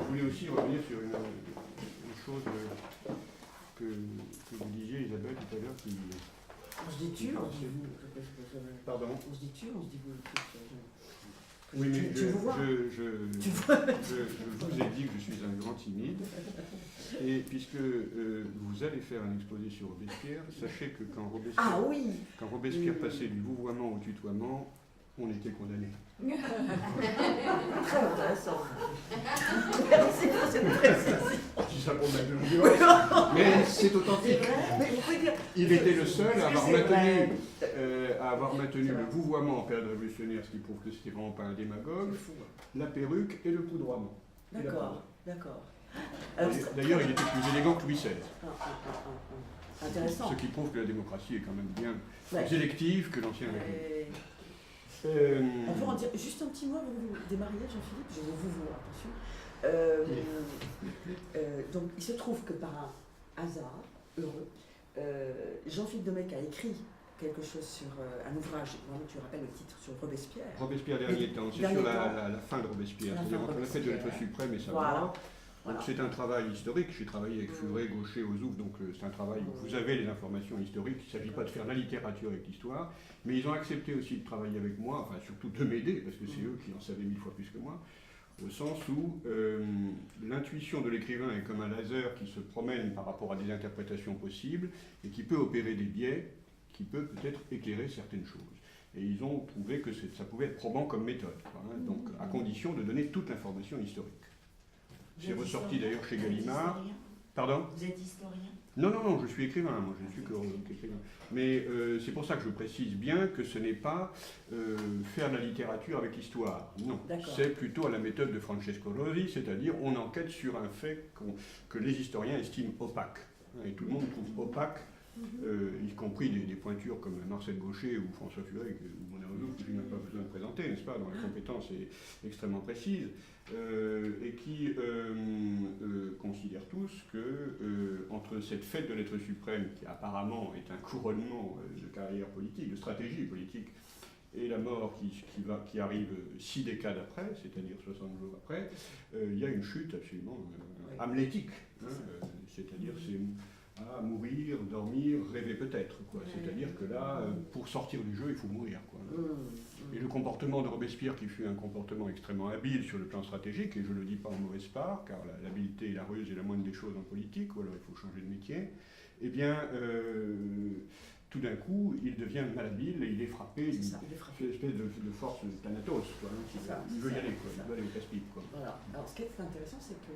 voulais aussi revenir sur une chose que vous disiez, Isabelle, tout à l'heure. On se dit tu, on se dit vous. Pardon. On se dit tu, on se dit vous. Oui, mais tu vous vois. je vous ai dit que je suis un grand timide. Et puisque vous allez faire un exposé sur Robespierre, sachez que quand Robespierre passait du vouvoiement au tutoiement, on était condamnés. Très intéressant. Merci pour cette précision. Je dis ça pour mettre de mais c'est authentique. Mais vous pouvez dire. Il était le seul à avoir maintenu le vouvoiement en période révolutionnaire, ce qui prouve que c'était vraiment pas un démagogue, la perruque et le poudroiement. D'accord, d'accord. D'ailleurs, il était plus élégant que Louis XVI. Intéressant. Ce qui prouve que la démocratie est quand même bien plus élective que l'ancien régime. On peut en dire juste un petit mot avant que vous démarriez, Jean-Philippe. Je vous vois, attention. Donc, il se trouve que par un hasard heureux, Jean-Philippe Domecq a écrit quelque chose sur un ouvrage, tu rappelles le titre, sur Robespierre. Robespierre dernier temps, c'est sur la fin de Robespierre. C'est-à-dire entre la fête de l'être suprême et sa mort. Voilà. C'est un travail historique, j'ai travaillé avec Furet, Gaucher, Ozouf, donc c'est un travail où vous avez les informations historiques, il ne s'agit pas de faire la littérature avec l'histoire, mais ils ont accepté aussi de travailler avec moi, enfin surtout de m'aider, parce que c'est eux qui en savaient 1000 fois plus que moi, au sens où l'intuition de l'écrivain est comme un laser qui se promène par rapport à des interprétations possibles, et qui peut opérer des biais, qui peut peut-être éclairer certaines choses. Et ils ont trouvé que ça pouvait être probant comme méthode, donc à condition de donner toute l'information historique. C'est ressorti d'ailleurs chez Gallimard. Pardon ? Vous êtes historien ? Non, je suis écrivain, moi je ne suis qu'écrivain. Mais c'est pour ça que je précise bien que ce n'est pas faire de la littérature avec l'histoire. Non, c'est plutôt à la méthode de Francesco Rosi, c'est-à-dire on enquête sur un fait que les historiens estiment opaque. Et tout le monde trouve opaque, y compris des pointures comme Marcel Gaucher ou François Furet, ou Mona Ozouf, que je n'ai même pas besoin de présenter, n'est-ce pas, dont la compétence est extrêmement précise. Et qui considèrent tous que entre cette fête de l'être suprême, qui apparemment est un couronnement de carrière politique, de stratégie politique, et la mort qui arrive 6 décades après, c'est-à-dire 60 jours après, il y a une chute absolument hamlétique. C'est-à-dire c'est à mourir, dormir, rêver peut-être. C'est-à-dire que là, pour sortir du jeu, il faut mourir. Et le comportement de Robespierre, qui fut un comportement extrêmement habile sur le plan stratégique, et je ne le dis pas en mauvaise part, car l'habileté et la ruse est la moindre des choses en politique, ou alors il faut changer de métier, eh bien, tout d'un coup, il devient malhabile et il est frappé d'une espèce de force Thanatos. Il veut y aller, il veut aller au casse-pipe. Voilà. Alors, ce qui est très intéressant, c'est que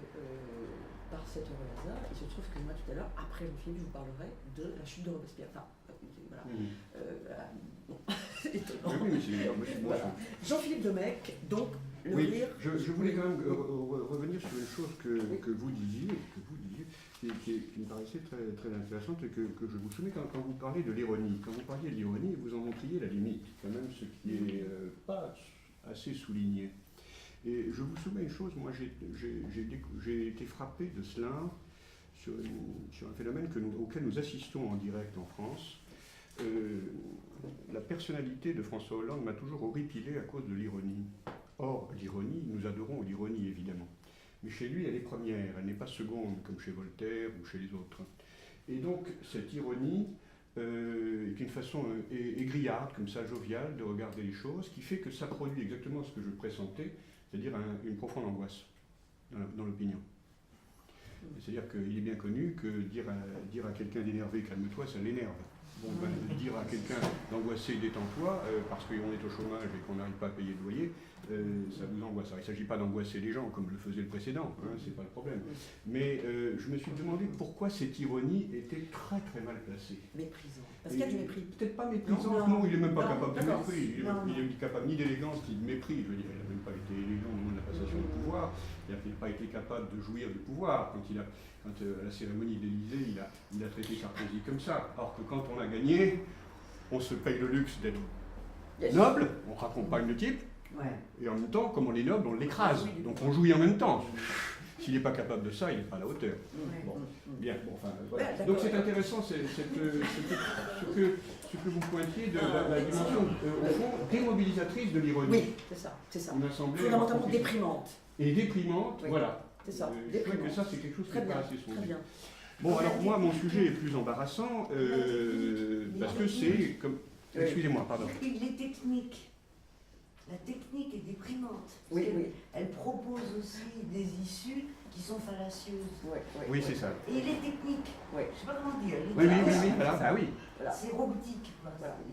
par cet heureux hasard, il se trouve que moi, tout à l'heure, après le film, je vous parlerai de la chute de Robespierre. Enfin, voilà. Bon, c'est étonnant. Oui, mais c'est voilà. Jean-Philippe Domecq, donc, le rire... Je voulais quand même revenir sur une chose que vous disiez, qui me paraissait très, très intéressante et que je vous soumets quand vous parlez de l'ironie. Quand vous parliez de l'ironie, vous en montriez la limite, quand même, ce qui n'est pas assez souligné. Et je vous soumets une chose, moi j'ai été frappé de cela sur un phénomène auquel nous assistons en direct en France. La personnalité de François Hollande m'a toujours horripilé à cause de l'ironie. Or, l'ironie, nous adorons l'ironie évidemment. Mais chez lui, elle est première, elle n'est pas seconde, comme chez Voltaire ou chez les autres. Et donc, cette ironie est une façon égrillarde, comme ça, joviale, de regarder les choses, qui fait que ça produit exactement ce que je pressentais, c'est-à-dire une profonde angoisse dans l'opinion. C'est-à-dire qu'il est bien connu que dire à quelqu'un d'énervé, calme-toi, ça l'énerve. Bon, dire à quelqu'un d'angoissé, détends-toi, parce qu'on est au chômage et qu'on n'arrive pas à payer le loyer, ça vous angoisse. Alors, il ne s'agit pas d'angoisser les gens comme le faisait le précédent, c'est pas le problème. Mais je me suis demandé pourquoi cette ironie était très très mal placée. Méprisant. Parce qu'il y a du mépris. Peut-être pas méprisant, non, il n'est même pas capable de mépris. Il n'est capable ni d'élégance ni de mépris. Je veux dire, il n'a même pas été élégant au moment de la passation du pouvoir. Il n'a pas été capable de jouir du pouvoir. Quand à la cérémonie de l'Élysée, il a traité Sarkozy comme ça. Alors que quand on a gagné, on se paye le luxe d'être noble, on raccompagne le type, et en même temps, comme on est noble, on l'écrase. Donc on jouit en même temps. S'il n'est pas capable de ça, il n'est pas à la hauteur. Bon, bien, bon, enfin, voilà. Donc c'est intéressant ce que vous pointiez de la dimension, au fond, démobilisatrice de l'ironie. Oui, c'est ça. Il m'a semblé fondamentalement déprimante. Et déprimante, voilà. C'est ça. Je trouvais que ça, c'est quelque chose qui n'est pas assez Très sondé. bien. Bon, alors moi, mon sujet est plus embarrassant, parce que c'est comme... Excusez-moi, pardon. Les techniques. La technique est déprimante. Oui, oui. Elle propose aussi des issues qui sont fallacieuses. Oui, c'est ça. Et les techniques, oui. je ne sais pas comment dire. Oui, voilà, bah oui. Voilà. C'est robotique.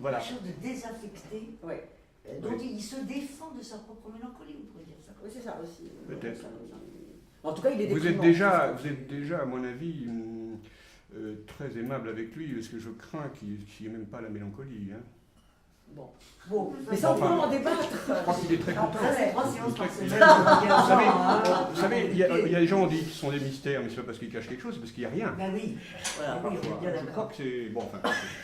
Voilà. Quelque chose de désaffecté. Donc il se défend de sa propre mélancolie, on pourrait dire ça. Oui, c'est ça aussi. Peut-être. En tout cas, il est Vous déprimant. êtes déjà, à mon avis, très aimable avec lui, parce que je crains qu'il n'y ait même pas la mélancolie. Hein. Bon. Mais ça, on peut en débattre. Je crois qu'il est très content. Vous savez, il y a des gens qui disent qu'ils sont des mystères, mais c'est pas parce qu'ils cachent quelque chose, c'est parce qu'il n'y a rien. Ben oui. Voilà, je crois que c'est... Bon, enfin...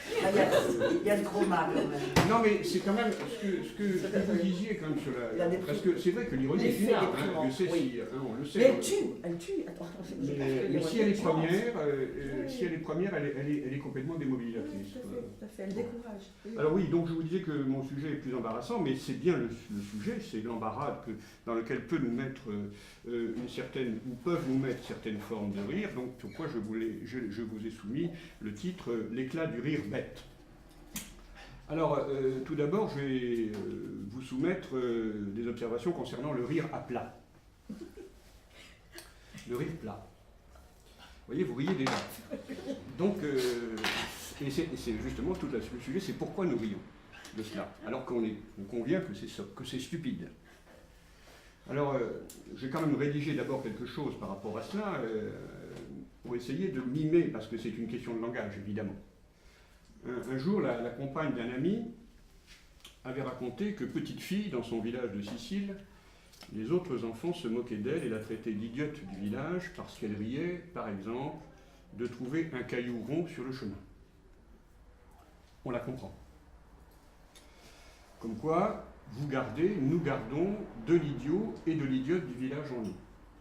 Il y a le trauma, quand même. Non, mais c'est quand même ce que vous disiez quand même sur la... Parce que c'est vrai que l'ironie est une arme, on le sait. Mais elle tue. Attends, mais si elle est première, elle est complètement démobilisatrice. Tout à fait, elle décourage. Alors oui, donc je vous disais que mon sujet est plus embarrassant, mais c'est bien le sujet, c'est l'embarras dans lequel peut nous mettre ou peuvent nous mettre certaines formes de rire. Donc pourquoi je vous ai soumis le titre L'éclat du rire bête. Alors tout d'abord, je vais vous soumettre des observations concernant le rire à plat. Le rire plat. Vous voyez, vous riez déjà. Donc, et c'est justement tout le sujet, c'est pourquoi nous rions de cela, alors qu'on convient que c'est stupide. Alors, j'ai quand même rédigé d'abord quelque chose par rapport à cela, pour essayer de mimer, parce que c'est une question de langage, évidemment. Un jour, la compagne d'un ami avait raconté que petite fille, dans son village de Sicile, les autres enfants se moquaient d'elle et la traitaient d'idiote du village parce qu'elle riait, par exemple, de trouver un caillou rond sur le chemin. On la comprend. Comme quoi, nous gardons de l'idiot et de l'idiote du village en nous.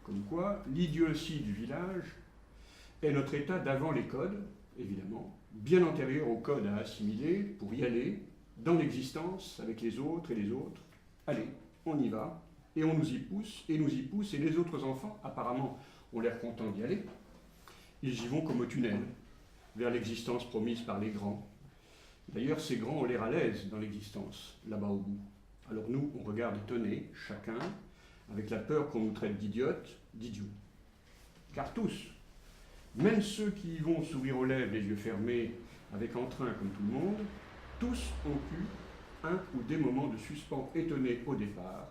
Comme quoi, l'idiotie du village est notre état d'avant les codes, évidemment, bien antérieur aux codes à assimiler pour y aller, dans l'existence, avec les autres et les autres. Allez, on y va, et on nous y pousse, et les autres enfants, apparemment, ont l'air contents d'y aller. Ils y vont comme au tunnel, vers l'existence promise par les grands. D'ailleurs, ces grands ont l'air à l'aise dans l'existence, là-bas au bout. Alors nous, on regarde étonnés, chacun, avec la peur qu'on nous traite d'idiotes, d'idiots. Car tous, même ceux qui y vont sourire aux lèvres, les yeux fermés, avec entrain comme tout le monde, tous ont eu un ou des moments de suspens étonnés au départ,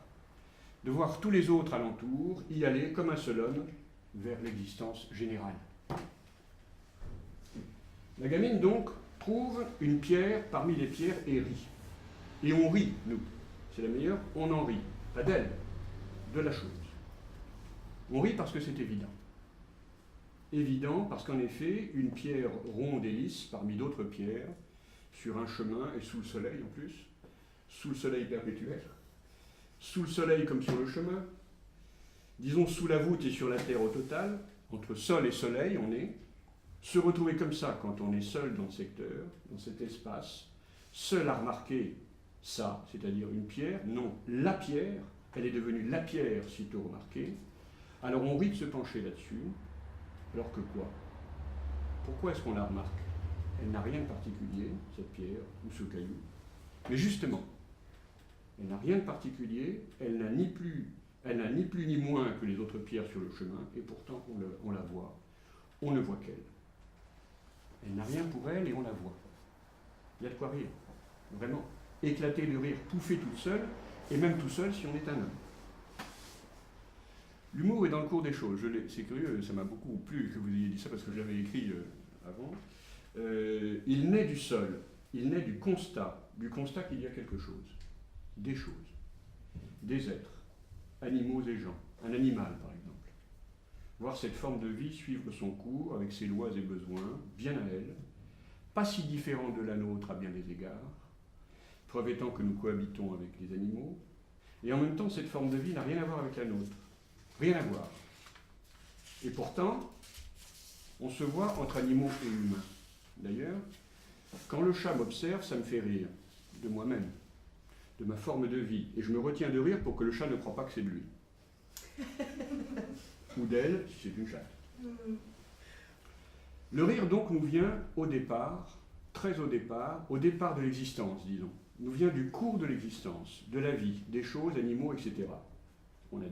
de voir tous les autres alentours y aller comme un seul homme vers l'existence générale. La gamine, donc, trouve une pierre parmi les pierres et rit. Et on rit, nous. C'est la meilleure, on en rit. Pas d'elle, de la chose. On rit parce que c'est évident. Évident parce qu'en effet, une pierre ronde et lisse parmi d'autres pierres, sur un chemin et sous le soleil en plus, sous le soleil perpétuel, sous le soleil comme sur le chemin, disons sous la voûte et sur la terre au total, entre sol et soleil on est, se retrouver comme ça quand on est seul dans le secteur, dans cet espace, seul à remarquer ça, c'est-à-dire une pierre, non, la pierre, elle est devenue la pierre sitôt remarquée, alors on rit de se pencher là-dessus, alors que quoi? Pourquoi est-ce qu'on la remarque? Elle n'a rien de particulier, cette pierre, ou ce caillou, mais justement, elle n'a rien de particulier, elle n'a ni plus ni moins que les autres pierres sur le chemin, et pourtant on la voit, on ne voit qu'elle. Elle n'a rien pour elle et on la voit. Il y a de quoi rire, vraiment. Éclater de rire, pouffer toute seule, et même tout seul si on est un homme. L'humour est dans le cours des choses. C'est curieux, ça m'a beaucoup plu que vous ayez dit ça parce que je l'avais écrit avant. Il naît du sol, il naît du constat qu'il y a quelque chose, des choses, des êtres, animaux et gens, un animal par exemple. Voir cette forme de vie suivre son cours avec ses lois et besoins, bien à elle, pas si différent de la nôtre à bien des égards, preuve étant que nous cohabitons avec les animaux, et en même temps cette forme de vie n'a rien à voir avec la nôtre, rien à voir. Et pourtant, on se voit entre animaux et humains. D'ailleurs, quand le chat m'observe, ça me fait rire, de moi-même, de ma forme de vie, et je me retiens de rire pour que le chat ne croie pas que c'est de lui. ou d'elle si c'est une chatte. Le rire donc nous vient au départ, très au départ de l'existence, disons. Nous vient du cours de l'existence, de la vie, des choses, animaux, etc. On a dit.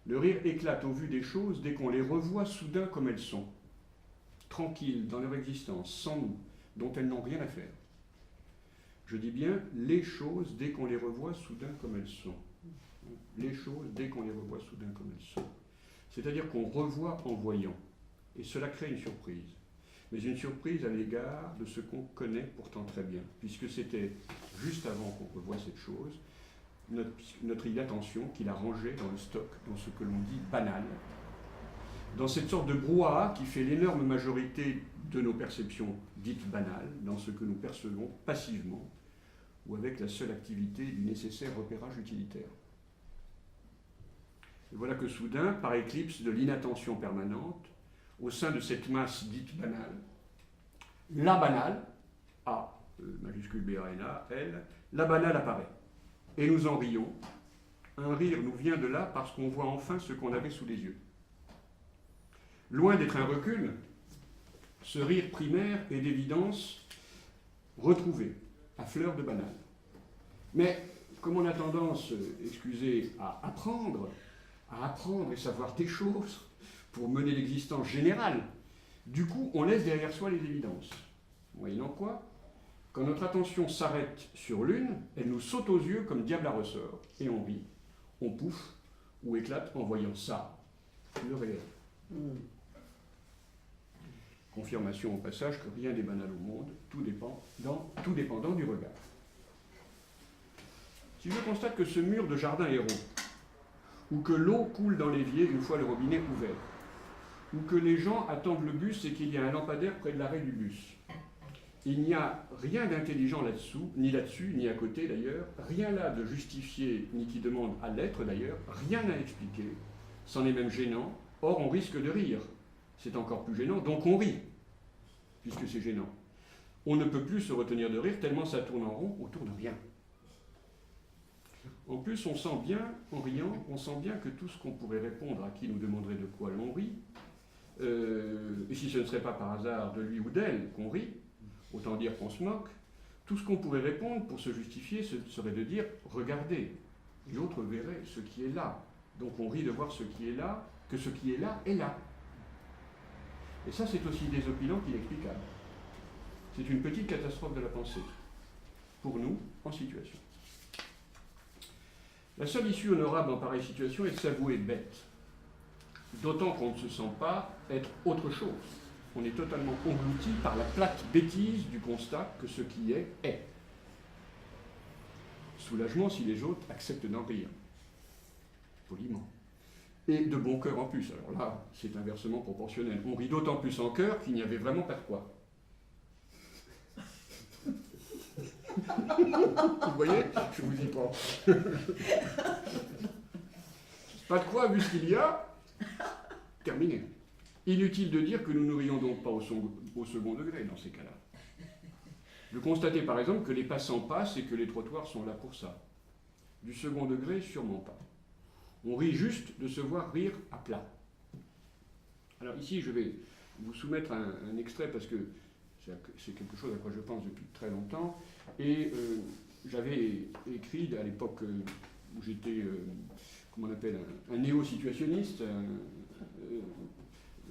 Le rire éclate au vu des choses dès qu'on les revoit soudain comme elles sont, tranquilles dans leur existence, sans nous, dont elles n'ont rien à faire. Je dis bien les choses dès qu'on les revoit soudain comme elles sont. Les choses dès qu'on les revoit soudain comme elles sont. C'est-à-dire qu'on revoit en voyant. Et cela crée une surprise. Mais une surprise à l'égard de ce qu'on connaît pourtant très bien, puisque c'était juste avant qu'on revoie cette chose, notre inattention qui la rangeait dans le stock, dans ce que l'on dit banal, dans cette sorte de brouhaha qui fait l'énorme majorité de nos perceptions dites banales, dans ce que nous percevons passivement, ou avec la seule activité du nécessaire repérage utilitaire. Et voilà que soudain, par éclipse de l'inattention permanente, au sein de cette masse dite banale, la banale, A, majuscule B-A-N-A, L, la banale apparaît. Et nous en rions. Un rire nous vient de là parce qu'on voit enfin ce qu'on avait sous les yeux. Loin d'être un recul, ce rire primaire est d'évidence retrouvé, à fleur de banal. Mais comme on a tendance, excusez, à apprendre et savoir des choses pour mener l'existence générale, du coup on laisse derrière soi les évidences. Moyennant quoi, quand notre attention s'arrête sur l'une, elle nous saute aux yeux comme diable à ressort, et on rit, on pouffe ou éclate en voyant ça, le réel. Confirmation au passage que rien n'est banal au monde, tout dépendant du regard. Si je constate que ce mur de jardin est rond, ou que l'eau coule dans l'évier une fois le robinet ouvert, ou que les gens attendent le bus et qu'il y a un lampadaire près de l'arrêt du bus, il n'y a rien d'intelligent là-dessous, ni là-dessus, ni à côté d'ailleurs, rien là de justifié, ni qui demande à l'être d'ailleurs, rien à expliquer, c'en est même gênant, or on risque de rire. C'est encore plus gênant, donc on rit, puisque c'est gênant. On ne peut plus se retenir de rire tellement ça tourne en rond autour de rien. En plus, on sent bien, en riant, on sent bien que tout ce qu'on pourrait répondre à qui nous demanderait de quoi l'on rit, et si ce ne serait pas par hasard de lui ou d'elle qu'on rit, autant dire qu'on se moque, tout ce qu'on pourrait répondre pour se justifier serait de dire « regardez », l'autre verrait ce qui est là. Donc on rit de voir ce qui est là, que ce qui est là est là. Et ça, c'est aussi désopilant qu'inexplicable. C'est une petite catastrophe de la pensée, pour nous, en situation. La seule issue honorable en pareille situation est de s'avouer bête, d'autant qu'on ne se sent pas être autre chose. On est totalement englouti par la plate bêtise du constat que ce qui est, est. Soulagement si les autres acceptent d'en rire, poliment. Et de bon cœur en plus. Alors là, c'est inversement proportionnel. On rit d'autant plus en cœur qu'il n'y avait vraiment pas de quoi. Vous voyez, je vous y prends. Pas de quoi, vu ce qu'il y a, terminé. Inutile de dire que nous ne rions donc pas au second degré dans ces cas-là. De constater par exemple que les passants passent et que les trottoirs sont là pour ça. Du second degré, sûrement pas. On rit juste de se voir rire à plat. Alors ici, je vais vous soumettre un extrait parce que c'est quelque chose à quoi je pense depuis très longtemps. Et j'avais écrit à l'époque où j'étais, comment on appelle, un néo-situationniste.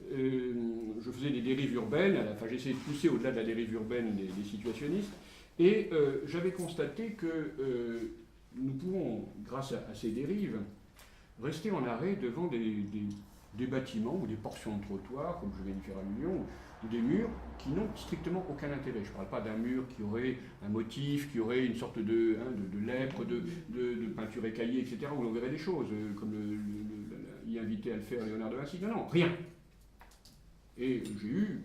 Je faisais des dérives urbaines, enfin j'essayais de pousser au-delà de la dérive urbaine des situationnistes. Et j'avais constaté que nous pouvons, grâce à ces dérives, rester en arrêt devant des bâtiments ou des portions de trottoirs, comme je viens de faire à Lyon, ou des murs qui n'ont strictement aucun intérêt. Je ne parle pas d'un mur qui aurait un motif, qui aurait une sorte de lèpre, de peinture écaillée, etc., où l'on verrait des choses, comme y invité à le faire Léonard de Vinci. Non, rien. Et j'ai eu,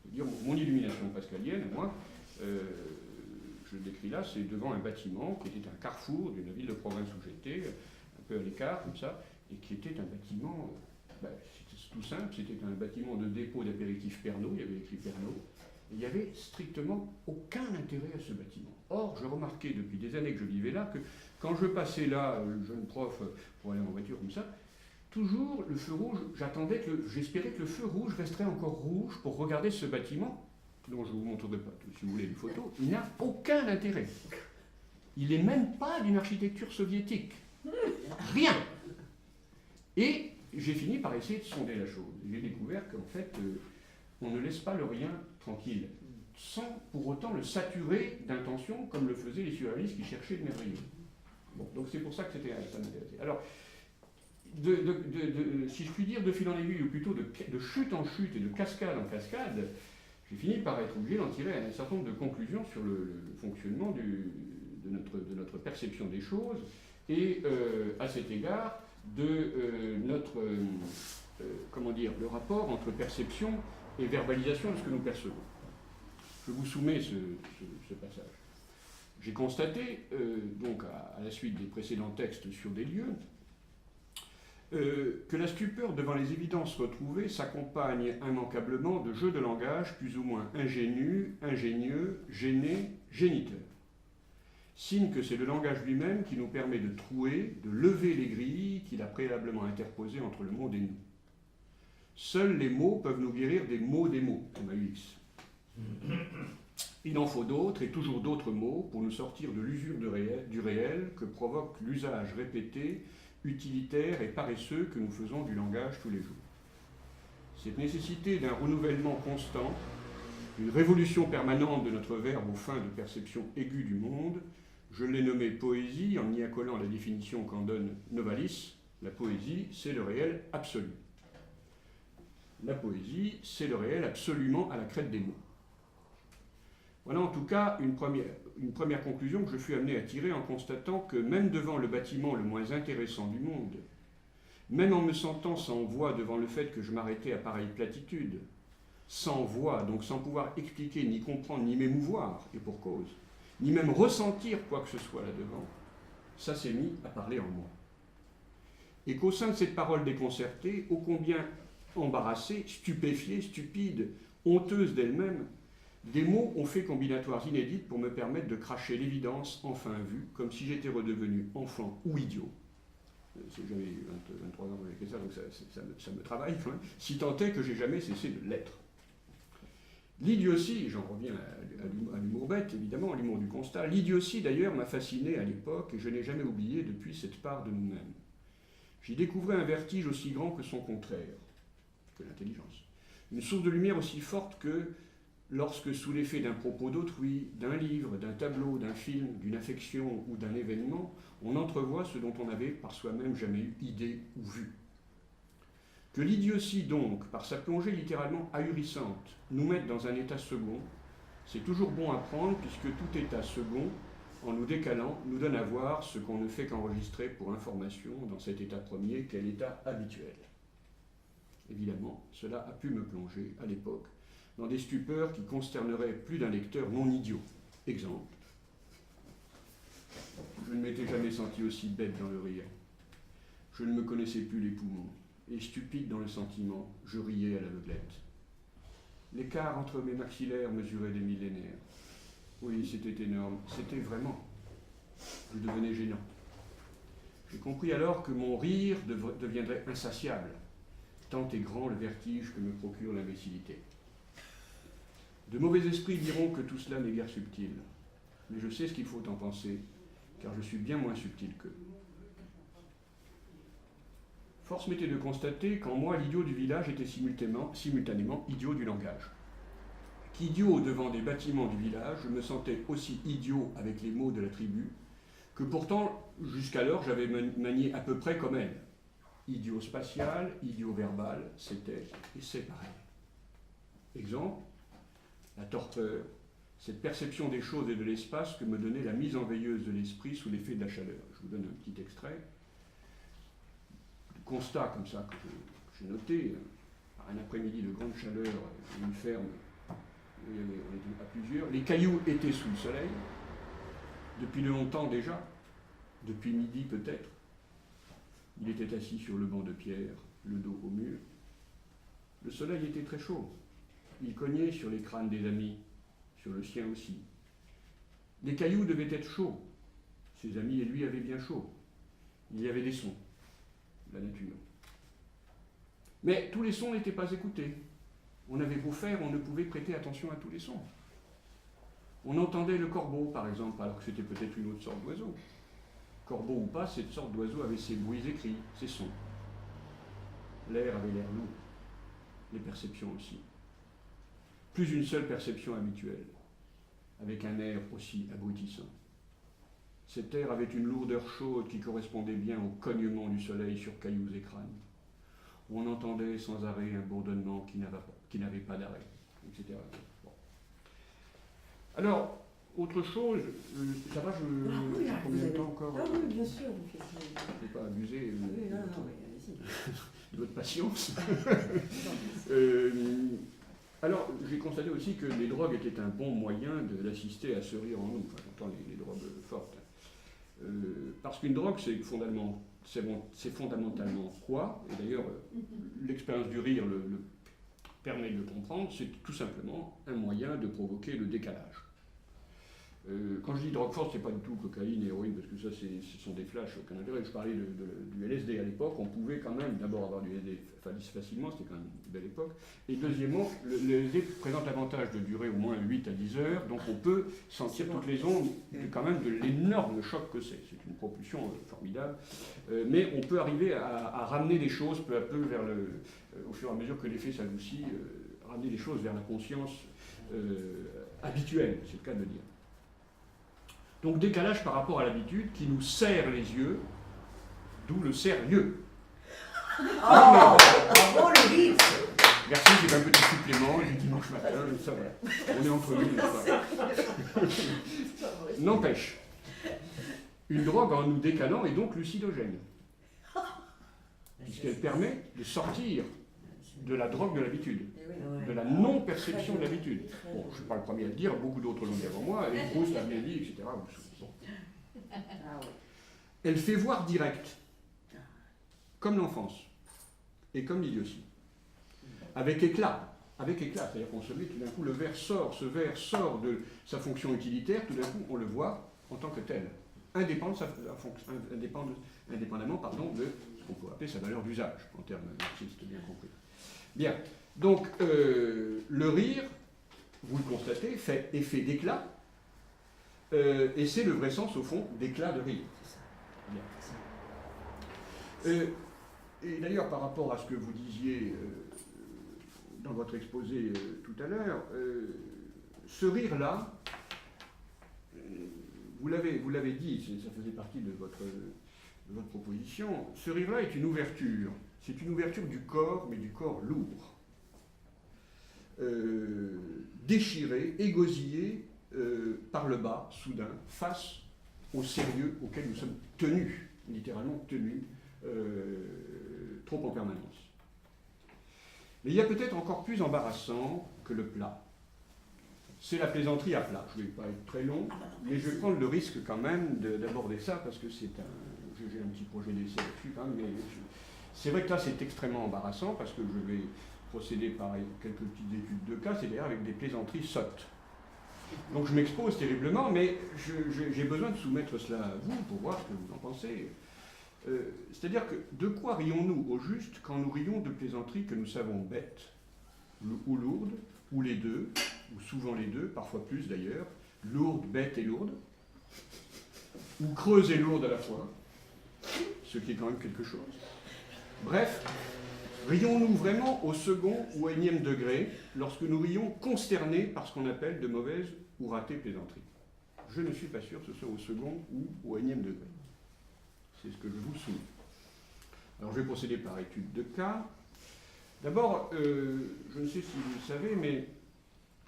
dire, mon illumination pascalienne, moi, je le décris là, c'est devant un bâtiment qui était un carrefour d'une ville de province où j'étais, un peu à l'écart, comme ça, et qui était un bâtiment, c'était tout simple, c'était un bâtiment de dépôt d'apéritifs Pernod, il y avait écrit Pernod, et il n'y avait strictement aucun intérêt à ce bâtiment. Or, je remarquais depuis des années que je vivais là, que quand je passais là, le jeune prof, pour aller en voiture comme ça, toujours le feu rouge, j'espérais que le feu rouge resterait encore rouge pour regarder ce bâtiment, dont je ne vous montrerai pas, si vous voulez, les photos. Il n'a aucun intérêt. Il n'est même pas d'une architecture soviétique. Rien. Et j'ai fini par essayer de sonder la chose. J'ai découvert qu'en fait, on ne laisse pas le rien tranquille, sans pour autant le saturer d'intentions, comme le faisaient les surréalistes qui cherchaient le merveilleux. Bon, donc c'est pour ça que ça m'intéressait. Alors, si je puis dire, de fil en aiguille, ou plutôt de chute en chute et de cascade en cascade, j'ai fini par être obligé d'en tirer un certain nombre de conclusions sur le fonctionnement de notre perception des choses, et à cet égard, le rapport entre perception et verbalisation de ce que nous percevons. Je vous soumets ce passage. J'ai constaté, donc à la suite des précédents textes sur des lieux, que la stupeur devant les évidences retrouvées s'accompagne immanquablement de jeux de langage plus ou moins ingénus, ingénieux, gênés, géniteurs. Signe que c'est le langage lui-même qui nous permet de trouer, de lever les grilles qu'il a préalablement interposées entre le monde et nous. Seuls les mots peuvent nous guérir des mots, MAUX. Il en faut d'autres, et toujours d'autres mots, pour nous sortir de l'usure du réel que provoque l'usage répété, utilitaire et paresseux que nous faisons du langage tous les jours. Cette nécessité d'un renouvellement constant, d'une révolution permanente de notre verbe aux fins de perception aiguë du monde, je l'ai nommé poésie en y accolant la définition qu'en donne Novalis. La poésie, c'est le réel absolu. La poésie, c'est le réel absolument à la crête des mots. Voilà en tout cas une première conclusion que je fus amené à tirer en constatant que même devant le bâtiment le moins intéressant du monde, même en me sentant sans voix devant le fait que je m'arrêtais à pareille platitude, sans voix, donc sans pouvoir expliquer, ni comprendre, ni m'émouvoir, et pour cause, ni même ressentir quoi que ce soit là-devant, ça s'est mis à parler en moi. Et qu'au sein de cette parole déconcertée, ô combien embarrassée, stupéfiée, stupide, honteuse d'elle-même, des mots ont fait combinatoires inédites pour me permettre de cracher l'évidence enfin vue, comme si j'étais redevenu enfant ou idiot. J'avais 23 ans avec ça, donc ça me travaille quand même, si tant est que j'ai jamais cessé de l'être. L'idiotie, j'en reviens à l'humour bête, évidemment, à l'humour du constat, l'idiotie d'ailleurs m'a fasciné à l'époque et je n'ai jamais oublié depuis cette part de nous-mêmes. J'y découvrais un vertige aussi grand que son contraire, que l'intelligence. Une source de lumière aussi forte que lorsque, sous l'effet d'un propos d'autrui, d'un livre, d'un tableau, d'un film, d'une affection ou d'un événement, on entrevoit ce dont on n'avait par soi-même jamais eu idée ou vu. Que l'idiotie donc, par sa plongée littéralement ahurissante, nous mette dans un état second, c'est toujours bon à prendre puisque tout état second, en nous décalant, nous donne à voir ce qu'on ne fait qu'enregistrer pour information dans cet état premier qu'est l'état habituel. Évidemment, cela a pu me plonger, à l'époque, dans des stupeurs qui consterneraient plus d'un lecteur non idiot. Exemple. Je ne m'étais jamais senti aussi bête dans le rire. Je ne me connaissais plus les poumons, et stupide dans le sentiment, je riais à l'aveuglette. L'écart entre mes maxillaires mesurait des millénaires. Oui, c'était énorme, c'était vraiment. Je devenais gênant. J'ai compris alors que mon rire deviendrait insatiable, tant est grand le vertige que me procure l'imbécilité. De mauvais esprits diront que tout cela n'est guère subtil, mais je sais ce qu'il faut en penser, car je suis bien moins subtil qu'eux. Force m'était de constater qu'en moi, l'idiot du village était simultanément idiot du langage. Qu'idiot devant des bâtiments du village, je me sentais aussi idiot avec les mots de la tribu, que pourtant, jusqu'alors, j'avais manié à peu près comme elle. Idiot spatial, idiot verbal, c'était et c'est pareil. Exemple, la torpeur, cette perception des choses et de l'espace que me donnait la mise en veilleuse de l'esprit sous l'effet de la chaleur. Je vous donne un petit extrait. Le constat comme ça que j'ai noté, un après-midi de grande chaleur, une ferme, où on était à plusieurs, les cailloux étaient sous le soleil, depuis longtemps déjà, depuis midi peut-être. Il était assis sur le banc de pierre, le dos au mur. Le soleil était très chaud. Il cognait sur les crânes des amis, sur le sien aussi. Les cailloux devaient être chauds. Ses amis et lui avaient bien chaud. Il y avait des sons, la nature. Mais tous les sons n'étaient pas écoutés. On avait beau faire, on ne pouvait prêter attention à tous les sons. On entendait le corbeau, par exemple, alors que c'était peut-être une autre sorte d'oiseau. Corbeau ou pas, cette sorte d'oiseau avait ses bruits écrits, ses sons. L'air avait l'air lourd, les perceptions aussi. Plus une seule perception habituelle, avec un air aussi abrutissant. Cet air avait une lourdeur chaude qui correspondait bien au cognement du soleil sur cailloux et crânes. On entendait sans arrêt un bourdonnement qui n'avait pas d'arrêt, etc. Bon. Alors, autre chose, ça va, j'ai combien de temps encore? Ah oui, bien sûr. Je ne vais pas abuser de votre patience. Alors, j'ai constaté aussi que les drogues étaient un bon moyen d'assister à ce rire en nous, enfin, j'entends les drogues fortes. Parce qu'une drogue, c'est fondamentalement quoi? Et d'ailleurs, l'expérience du rire le permet de le comprendre, c'est tout simplement un moyen de provoquer le décalage. Quand je dis drogue forte, c'est pas du tout cocaïne et héroïne, parce que ça, ce sont des flashs, aucun intérêt. Je parlais du LSD à l'époque, on pouvait quand même d'abord avoir du LSD facilement, c'était quand même une belle époque. Et deuxièmement, le LSD présente l'avantage de durer au moins 8 à 10 heures, donc on peut sentir toutes les ondes quand même de l'énorme choc que c'est. C'est une propulsion formidable. Mais on peut arriver à ramener des choses peu à peu vers au fur et à mesure que l'effet s'adoucit, ramener des choses vers la conscience habituelle, c'est le cas de le dire. Donc décalage par rapport à l'habitude qui nous serre les yeux, d'où le sérieux. Oh, bravo le vide. Merci, c'est un petit supplément du dimanche matin, ça va. On est entre nous. N'empêche, une drogue en nous décalant est donc lucidogène, puisqu'elle permet de sortir de la drogue de l'habitude, de la non-perception de l'habitude. Bon, je ne suis pas le premier à le dire, beaucoup d'autres l'ont dit avant moi, et Proust l'a bien dit, etc. Bon. Elle fait voir direct, comme l'enfance, et comme l'idiotie, avec éclat, c'est-à-dire qu'on se met tout d'un coup, ce verre sort de sa fonction utilitaire, tout d'un coup on le voit en tant que tel, indépendamment de ce qu'on pourrait appeler sa valeur d'usage, en termes marxistes bien compris. Bien, donc le rire, vous le constatez, fait effet d'éclat, et c'est le vrai sens au fond d'éclat de rire. Bien. Et d'ailleurs par rapport à ce que vous disiez dans votre exposé tout à l'heure, ce rire-là, vous l'avez dit, ça faisait partie de votre proposition, ce rire-là est une ouverture. C'est une ouverture du corps, mais du corps lourd. Déchiré, égosillé par le bas, soudain, face au sérieux auquel nous sommes tenus, littéralement tenus, trop en permanence. Mais il y a peut-être encore plus embarrassant que le plat. C'est la plaisanterie à plat. Je ne vais pas être très long, mais je vais prendre le risque quand même d'aborder ça, parce que j'ai un petit projet d'essai là-dessus, hein, mais c'est vrai que là c'est extrêmement embarrassant, parce que je vais procéder par quelques petites études de cas, c'est-à-dire avec des plaisanteries sottes. Donc je m'expose terriblement, mais j'ai besoin de soumettre cela à vous pour voir ce que vous en pensez. C'est-à-dire que de quoi rions-nous au juste quand nous rions de plaisanteries que nous savons bêtes, ou lourdes, ou les deux, ou souvent les deux, parfois plus d'ailleurs, lourdes, bêtes et lourdes, ou creuses et lourdes à la fois, ce qui est quand même quelque chose. Bref, rions-nous vraiment au second ou au énième degré lorsque nous rions consternés par ce qu'on appelle de mauvaises ou ratées plaisanteries? Je ne suis pas sûr que ce soit au second ou au énième degré. C'est ce que je vous soumets. Alors je vais procéder par étude de cas. D'abord, je ne sais si vous le savez, mais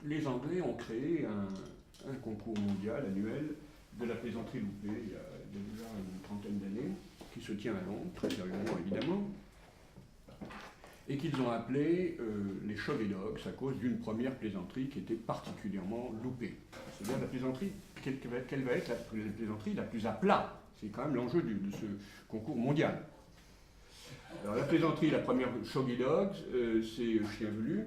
les Anglais ont créé un concours mondial annuel de la plaisanterie loupée il y a déjà une trentaine d'années, qui se tient à Londres, très sérieusement évidemment, et qu'ils ont appelé les Shoggy Dogs à cause d'une première plaisanterie qui était particulièrement loupée. C'est-à-dire la plaisanterie, quelle va être la plaisanterie la plus à plat? C'est quand même l'enjeu de ce concours mondial. Alors la plaisanterie, la première Shoggy Dogs, c'est chien velu.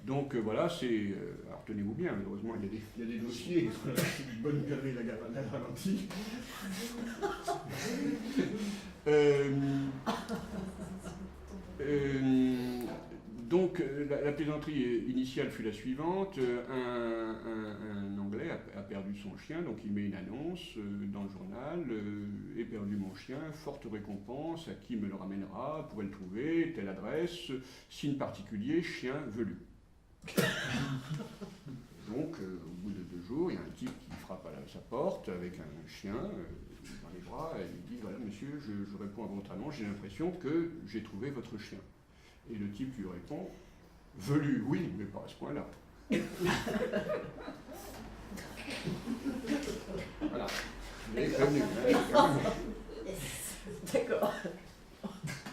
Donc voilà, c'est... alors tenez-vous bien, malheureusement il y a des dossiers, c'est une bonne galerie la ralentie. Donc la plaisanterie initiale fut la suivante. Un Anglais a perdu son chien, donc il met une annonce dans le journal. J'ai perdu mon chien, forte récompense, à qui me le ramènera, pourrait le trouver, telle adresse, signe particulier, chien velu. Donc au bout de 2 jours, il y a un type qui frappe à sa porte avec un chien dans les bras et il dit voilà monsieur, je réponds à votre annonce, j'ai l'impression que j'ai trouvé votre chien. Et le type lui répond velu, oui, mais pas à ce point-là. Voilà. D'accord.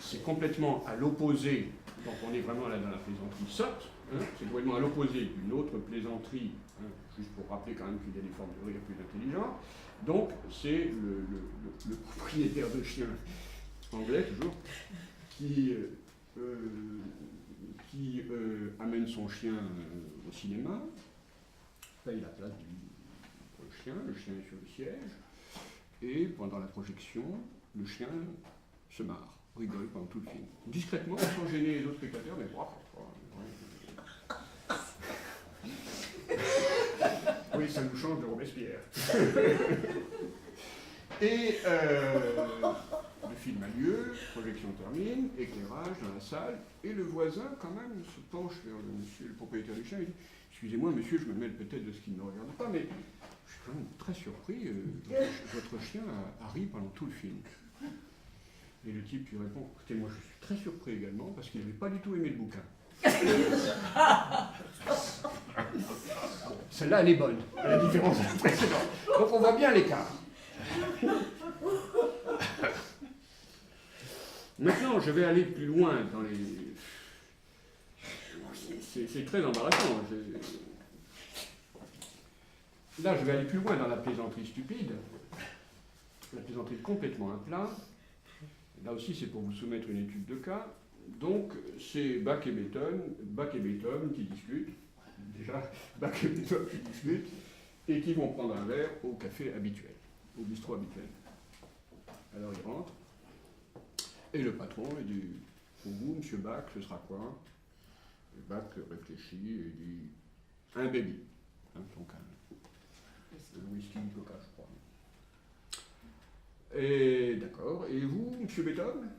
C'est complètement à l'opposé, donc on est vraiment là dans la plaisanterie sotte, hein, c'est complètement à l'opposé d'une autre plaisanterie, hein, juste pour rappeler quand même qu'il y a des formes de rire plus intelligentes. Donc c'est le propriétaire de chien anglais toujours qui amène son chien au cinéma, paye la place pour le chien est sur le siège, et pendant la projection, le chien se marre, rigole pendant tout le film. Discrètement, sans gêner les autres spectateurs, mais oui, ça nous change de Robespierre. Et le film a lieu, projection termine, éclairage dans la salle, et le voisin, quand même, se penche vers le propriétaire du chien et dit « Excusez-moi, monsieur, je me mêle peut-être de ce qui ne me regarde pas, mais je suis quand même très surpris, votre chien a ri pendant tout le film. » Et le type lui répond « Écoutez, moi, je suis très surpris également, parce qu'il n'avait pas du tout aimé le bouquin. » Celle-là, elle est bonne, à la différence de la précédente. Donc on voit bien l'écart. Maintenant, je vais aller plus loin dans les... C'est très embarrassant. Là, je vais aller plus loin dans la plaisanterie stupide, la plaisanterie complètement à plat. Là aussi, c'est pour vous soumettre une étude de cas. Donc, c'est Bach et Beethoven qui discutent. Déjà, Bach et Beethoven qui discutent et qui vont prendre un verre au café habituel, au bistrot habituel. Alors, ils rentrent. Et le patron, il dit « Pour vous, monsieur Bach, ce sera quoi ?» Et Bach réfléchit et dit « Un baby. » Donc un whisky, coca, je crois. Et d'accord. Et vous, monsieur Beethoven,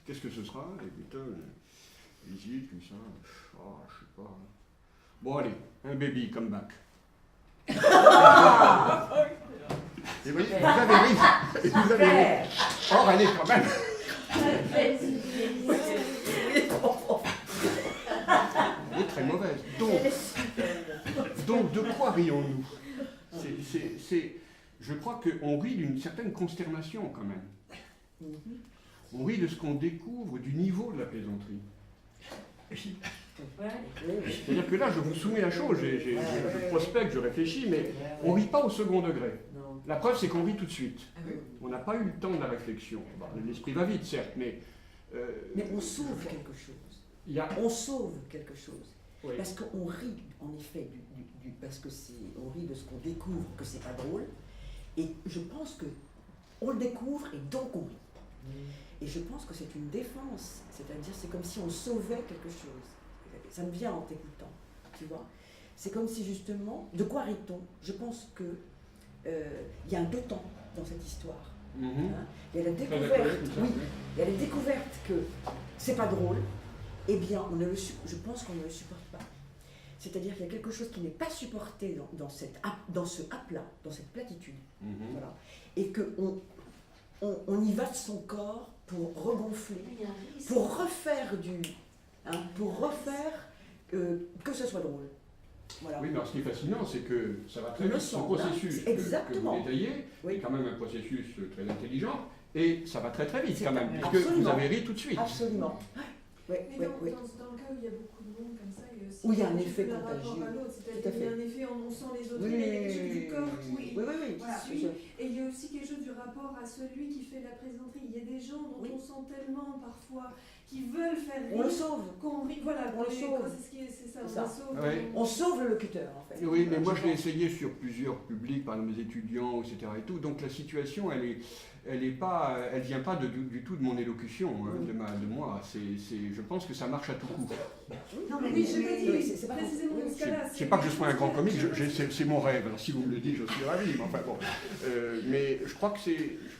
qu'est-ce que ce sera? Et Beethoven hésite, comme ça. Oh, je sais pas. Bon, allez, un baby comme Bach. Et vous voyez, vous avez ri. Et vous avez ri. Or, elle est quand même... Elle est très mauvaise. Donc de quoi rions-nous? Je crois qu'on rit d'une certaine consternation quand même. On rit de ce qu'on découvre du niveau de la plaisanterie. C'est-à-dire que là, je vous soumets la chose, je prospecte, je réfléchis, mais on ne rit pas au second degré. La preuve, c'est qu'on rit tout de suite. On n'a pas eu le temps de la réflexion. Bon, l'esprit va vite, certes, mais on sauve quelque chose. On sauve quelque chose. Oui. Parce qu'on rit, en effet, parce que on rit de ce qu'on découvre, que c'est pas drôle. Et je pense qu'on le découvre et donc on rit. Et je pense que c'est une défense. C'est-à-dire, c'est comme si on sauvait quelque chose. Ça me vient en t'écoutant, tu vois. C'est comme si, justement, de quoi rit-on? Je pense que il y a un deux temps dans cette histoire. Hein? Il y a la découverte, il y a la découverte que c'est pas drôle, eh bien, je pense qu'on ne le supporte pas. C'est-à-dire qu'il y a quelque chose qui n'est pas supporté dans ce à-plat, dans cette platitude. Voilà. Et qu'on y va de son corps pour regonfler, pour refaire que ce soit drôle. Voilà. Oui, mais alors ce qui est fascinant, c'est que ça va très vite. Ce processus que vous détaillez est quand même un processus très intelligent, et ça va très très vite quand même, puisque vous avez ri tout de suite. Absolument. Mais dans le cas où il y a beaucoup de monde comme ça, il y a aussi où il y a un effet le rapport contagieux. à l'autre, c'est-à-dire qu'il y a un effet en on sent les autres, Oui, il y a quelque chose du corps qui voilà. suit. Et il y a aussi quelque chose du rapport à celui qui fait la plaisanterie. Il y a des gens dont on sent tellement parfois qui veulent faire rire. On le sauve. Qu'on rit, voilà, on le sauve. C'est ça, C'est ça. on le sauve. Ouais. On sauve le locuteur, en fait. Oui, mais moi je l'ai essayé sur plusieurs publics, par exemple mes étudiants, etc. Et tout. Donc la situation, elle vient pas du tout de mon élocution, hein, de moi. Je pense que ça marche à tout coup. Non, mais oui, je l'ai dit, c'est précisément dans ce cas-là. C'est pas que je sois un grand comique, c'est mon rêve. Alors si vous me le dites, je suis ravi. Mais enfin bon, mais je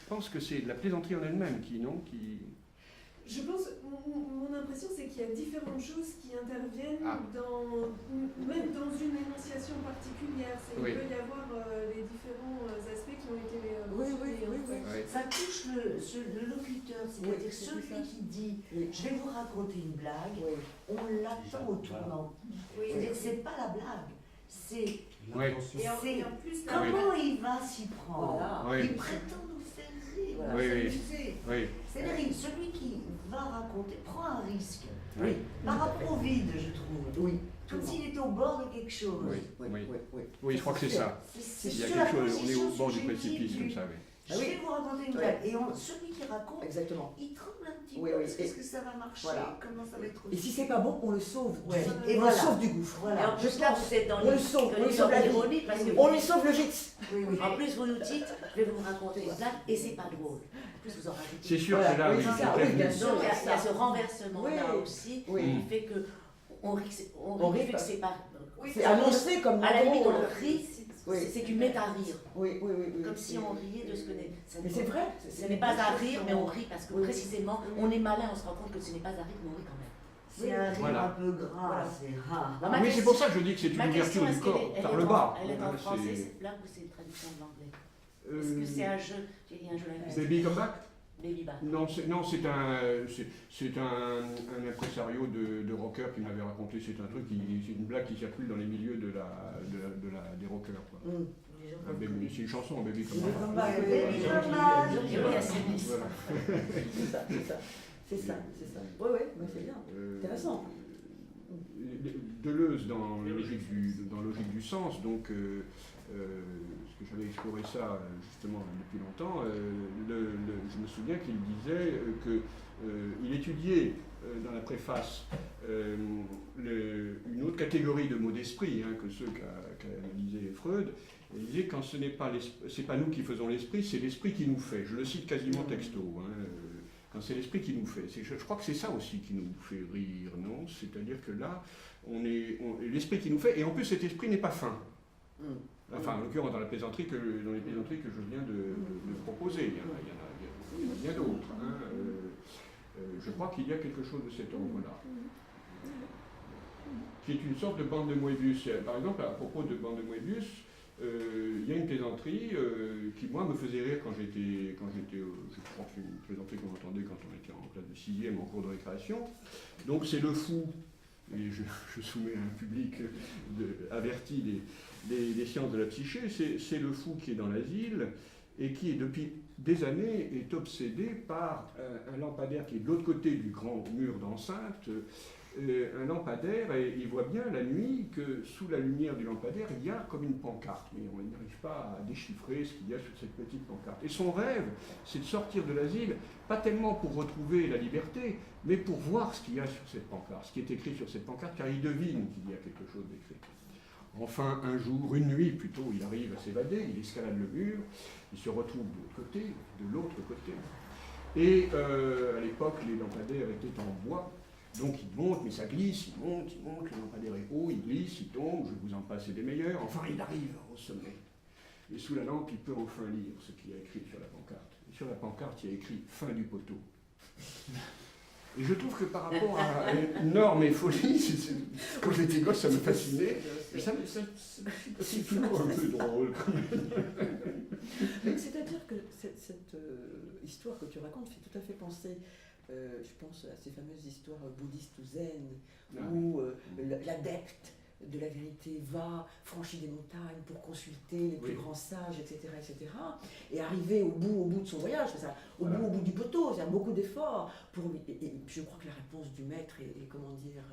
pense que c'est de la plaisanterie en elle-même qui. Je pense, mon impression, c'est qu'il y a différentes choses qui interviennent même dans une énonciation particulière. Il peut y avoir les différents aspects qui ont été oui. Ça touche le locuteur, c'est-à-dire celui qui dit je vais vous raconter une blague, on l'attend au tournant. C'est pas la blague, c'est comment il va s'y prendre. Il prétend nous faire rire, c'est-à-dire celui qui va raconter prend un risque par rapport au vide, je trouve. Comme s'il était au bord de quelque chose. Oui, je crois que c'est ça. Il y a quelque chose, on est au bord du précipice comme ça. Je vais vous raconter une blague. Et celui qui raconte, il tremble un petit peu. Est-ce que ça va marcher? Comment ça va être? Et si c'est pas bon, on le sauve. Et on le sauve du gouffre. Voilà. En plus, là, vous êtes dans l'ironie parce que on lui sauve le gîte. En plus, vous nous dites, je vais vous raconter une blague et c'est pas drôle. En plus, vous en rajoutez. C'est sûr que là, bien sûr. Il y a ce renversement-là aussi qui fait que on rit que c'est pas. C'est annoncé comme. À la limite, on rit. C'est du méta-rire. Comme si on riait de ce que n'est. Mais c'est vrai. Ce n'est pas à rire, mais on rit parce que précisément, on est malin, on se rend compte que ce n'est pas à rire, mais on rit quand même. C'est un rire un peu gras, c'est rare. Oui, c'est pour ça que je dis que c'est une ouverture du corps par le bas. Elle est en français, cette blague, ou c'est une traduction de l'anglais? Est-ce que c'est un jeu? J'ai dit un jeu linguistique. Baby Come Back? Baby Back. Non, c'est un impresario de rockers qui m'avait raconté. C'est une blague qui circule dans les milieux des rockers. C'est une chanson, Baby Come Back. Baby Come Back. C'est ça. Oui, c'est bien. Intéressant. Deleuze, dans Logique du sens, donc, parce que j'avais exploré ça justement depuis longtemps, je me souviens qu'il disait qu'il étudiait dans la préface une autre catégorie de mots d'esprit que ceux qu'a analysé Freud. Il disait quand c'est pas nous qui faisons l'esprit, c'est l'esprit qui nous fait. Je le cite quasiment texto. Quand c'est l'esprit qui nous fait. Je crois que c'est ça aussi qui nous fait rire, non? C'est-à-dire que là, l'esprit qui nous fait, et en plus cet esprit n'est pas fin. Enfin, en l'occurrence, dans les plaisanteries que je viens de proposer, il y en a bien d'autres. Je crois qu'il y a quelque chose de cet ordre-là, qui est une sorte de bande de Moebius. Par exemple, à propos de bande de Moebius, il y a une plaisanterie qui, moi, me faisait rire quand j'étais je crois que c'est une plaisanterie qu'on entendait quand on était en classe de 6e, en cours de récréation. Donc c'est le fou, et je soumets à un public averti des sciences de la psyché, c'est le fou qui est dans l'asile et qui, depuis des années, est obsédé par un lampadaire qui est de l'autre côté du grand mur d'enceinte, un lampadaire, et il voit bien la nuit que sous la lumière du lampadaire, il y a comme une pancarte, mais on n'arrive pas à déchiffrer ce qu'il y a sur cette petite pancarte. Et son rêve, c'est de sortir de l'asile, pas tellement pour retrouver la liberté, mais pour voir ce qu'il y a sur cette pancarte, ce qui est écrit sur cette pancarte, car il devine qu'il y a quelque chose d'écrit. Enfin, un jour, une nuit plutôt, il arrive à s'évader, il escalade le mur, il se retrouve de l'autre côté. Et à l'époque, les lampadaires étaient en bois. Donc il monte, mais ça glisse, il monte, le lampadaire est haut, il glisse, il tombe, je vous en passe des meilleurs, enfin il arrive au sommet. Et sous la lampe, il peut enfin lire ce qu'il y a écrit sur la pancarte. Et sur la pancarte, il y a écrit « Fin du poteau ». Et je trouve que par rapport à normes et folie, quand j'étais gosse, ça me fascinait, mais c'est toujours un peu drôle quand même. C'est-à-dire que cette histoire que tu racontes fait tout à fait penser, je pense à ces fameuses histoires bouddhistes ou zen, où l'adepte de la vérité va, franchit des montagnes pour consulter les plus grands sages, etc., et arriver au bout de son voyage, au bout du poteau, c'est beaucoup d'efforts. Et je crois que la réponse du maître est comment dire,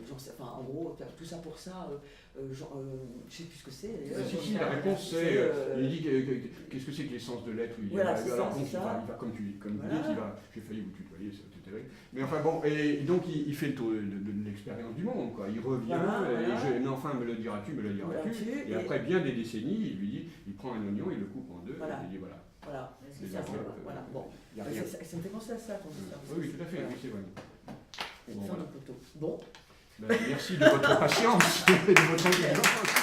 j'en enfin, en gros, tout ça pour ça, je ne sais plus ce que c'est. Si, la réponse c'est, il dit qu'est-ce que c'est que l'essence de l'être. Voilà, alors donc il va, comme tu dis, j'ai failli vous tutoyer, c'est terrible. Mais enfin bon, et donc il fait le tour de l'expérience du monde, quoi. Il revient, mais enfin me le diras-tu, et après bien des décennies, il lui dit, il prend un oignon, il le coupe en deux, et il dit voilà. Voilà, c'est ça, voilà. Bon, ça me fait penser à ça, ton histoire. Oui, tout à fait, oui, c'est vrai. Bon, merci de votre patience et de votre intelligence.